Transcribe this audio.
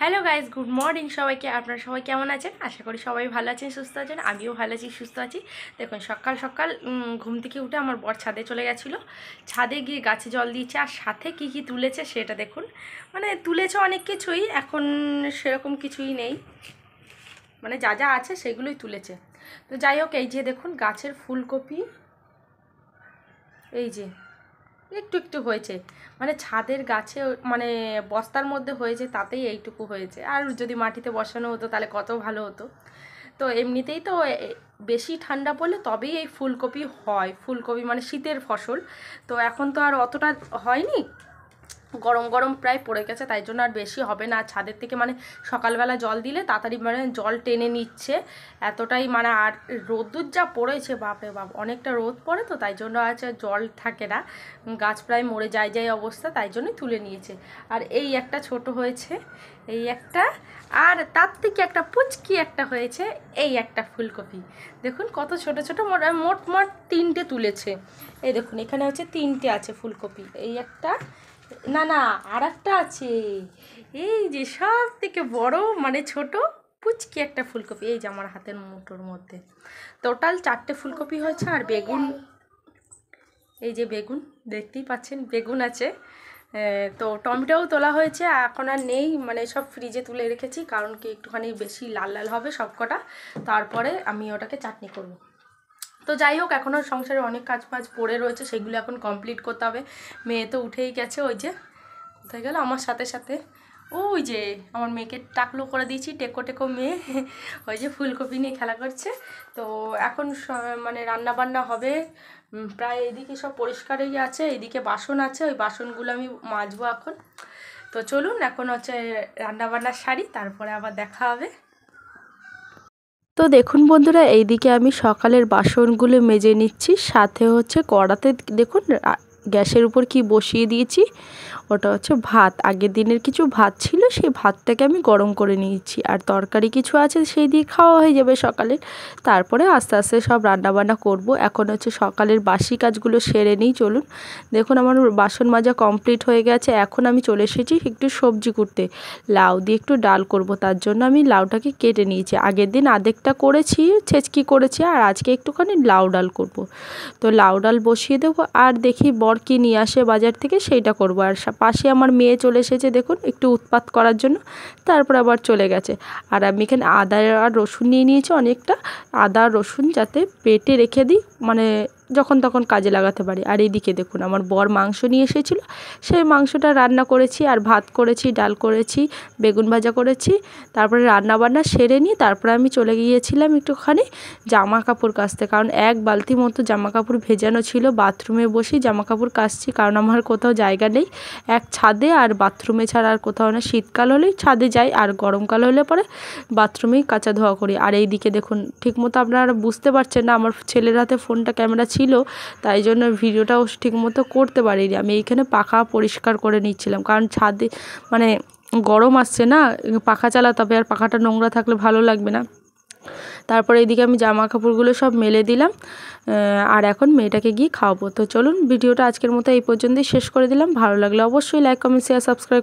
Hello guys, good morning সবাইকে। আপনারা সবাই কেমন আছেন? আশা করি সবাই ভালো আছেন, সুস্থ আছেন। আমিও ভালো আছি, সুস্থ আছি। দেখুন, সকাল সকাল ঘুম থেকে উঠে আমার বর ছাদে চলে গেছিলো। ছাদে গিয়ে গাছে জল দিয়েছে, আর সাথে কি কি তুলেছে সেটা দেখুন। মানে তুলেছে অনেক কিছুই, এখন সেরকম কিছুই নেই, মানে যা যা আছে সেগুলোই তুলেছে। তো যাই হোক, এই যে দেখুন গাছের ফুলকপি, এই যে একটু একটু হয়েছে, মানে ছাদের গাছে মানে বস্তার মধ্যে হয়েছে, তাতেই এইটুকু হয়েছে। আর যদি মাটিতে বসানো হতো তাহলে কত ভালো হতো। তো এমনিতেই তো বেশি ঠান্ডা পড়লে তবেই এই ফুলকপি হয়। ফুলকপি মানে শীতের ফসল, তো এখন তো আর অতটা হয়নি, গরম গরম প্রায় পড়ে গেছে, তাই জন্য আর বেশি হবে না। ছাদের থেকে মানে সকালবেলা জল দিলে তাড়াতাড়ি মানে জল টেনে নিচ্ছে এতটাই, মানে আর রোদ্দুর যা পড়েছে বাপরে বাপ, অনেকটা রোদ পড়ে, তো তাই জন্য আছে জল থাকে না, গাছ প্রায় মরে যায় অবস্থা, তাই জন্যই তুলে নিয়েছে। আর এই একটা ছোট হয়েছে, এই একটা, আর তার থেকে একটা পুচকি একটা হয়েছে, এই একটা ফুলকপি। দেখুন কত ছোট ছোট, মোট তিনটে তুলেছে। এই দেখুন এখানে হচ্ছে তিনটে আছে ফুলকপি, এই একটা, না না আর একটা আছে, এই যে সব থেকে বড় মানে ছোট পুচকি একটা ফুলকপি, এই যে আমার হাতের মুঠোর মধ্যে। টোটাল 4টে ফুলকপি হয়েছে। আর বেগুন, এই যে বেগুন দেখতেই পাচ্ছেন, বেগুন আছে। তো টমেটোও তোলা হয়েছে, এখন আর নেই, মানে সব ফ্রিজে তুলে রেখেছি, কারণ কি একটুখানি বেশি লাল লাল হবে সব কটা, তারপরে আমি ওটাকে চাটনি করব। তো যাই হোক, এখনও সংসারে অনেক কাজ বাজ পড়ে রয়েছে, সেগুলো এখন কমপ্লিট করতে হবে। মেয়ে তো উঠেই গেছে, ওই যে কোথায় গেল আমার সাথে সাথে, ওই যে আমার মেয়েকে টাকলো করে দিয়েছি, টেকো টেকো মেয়ে, ওই যে ফুলকপি নিয়ে খেলা করছে। তো এখন মানে রান্না বান্না হবে প্রায়, এদিকে সব পরিষ্কারই আছে, এদিকে বাসন আছে, ওই বাসনগুলো আমি মাজবো এখন। তো চলুন এখন হচ্ছে রান্না বান্না সারি, তারপরে আবার দেখা হবে। তো দেখুন বন্ধুরা, এইদিকে আমি সকালের বাসনগুলো মেজে নিচ্ছি, সাথে হচ্ছে কড়াতে দেখুন গ্যাসের উপর কি বসিয়ে দিয়েছি, ওটা হচ্ছে ভাত। আগের দিনের কিছু ভাত ছিল, সেই ভাতটাকে আমি গরম করে নিয়েছি, আর তরকারি কিছু আছে সেই দিয়ে খাওয়া হয়ে যাবে সকালে, তারপরে আস্তে আস্তে সব রান্নাবান্না করব। এখন হচ্ছে সকালের বাসি কাজগুলো সেরে নিই, চলুন। দেখুন আমার বাসন মাজা কমপ্লিট হয়ে গেছে, এখন আমি চলে এসেছি একটু সবজি কুটতে। লাউ দিয়ে একটু ডাল করব, তার জন্য আমি লাউটাকে কেটে নিয়েছি। আগের দিন আধেকটা করেছি, ছেচকি করেছি, আর আজকে একটুখানি লাউ ডাল করব। তো লাউ ডাল বসিয়ে দেবো, আর দেখি বর কি নিয়ে আসে বাজার থেকে সেইটা করব। আর পাশে আমার মেয়ে চলে এসেছে দেখুন, একটু উৎপাত করার জন্য, তারপর আবার চলে গেছে। আর আমি এখানে আদা আর রসুন নিয়ে নিয়েছি অনেকটা, আদা রসুন যাতে পেটে রেখে দিই, মানে যখন তখন কাজে লাগাতে পারি। আর এইদিকে দেখুন আমার বর মাংস নিয়ে এসেছিলো, সেই মাংসটা রান্না করেছি, আর ভাত করেছি, ডাল করেছি, বেগুন ভাজা করেছি। তারপরে রান্না বান্না সেরে নিই, তারপরে আমি চলে গিয়েছিলাম একটুখানি জামা কাপড় কাচতে, কারণ এক বালতি মতো জামা কাপড় ভেজানো ছিল। বাথরুমে বসেই জামা কাপড় কাচছি, কারণ আমার কোথাও জায়গা নেই, এক ছাদে আর বাথরুমে ছাড়া আর কোথাও না। শীতকাল হলেই ছাদে যাই, আর গরমকাল হলে পরে বাথরুমেই কাচা ধোয়া করি। আর এই দিকে দেখুন, ঠিকমতো আপনারা বুঝতে পারছেন না, আমার ছেলের হাতে ফোনটা ক্যামেরা ছিল, তাই জন্য ভিডিওটাও ঠিকমতো করতে পারিনি। আমি এইখানে পাখা পরিষ্কার করে নিচ্ছিলাম, কারণ ছাদে মানে গরম আসছে না, পাখা চালাতে হবে, আর পাখাটা নোংরা থাকলে ভালো লাগবে না। তারপরে এইদিকে আমি জামা কাপড়গুলো সব মেলে দিলাম, আর এখন মেয়েটাকে গিয়ে খাওয়াবো। তো চলুন, ভিডিওটা আজকের মতো এই পর্যন্তই শেষ করে দিলাম। ভালো লাগলে অবশ্যই লাইক, কমেন্ট, শেয়ার, সাবস্ক্রাইব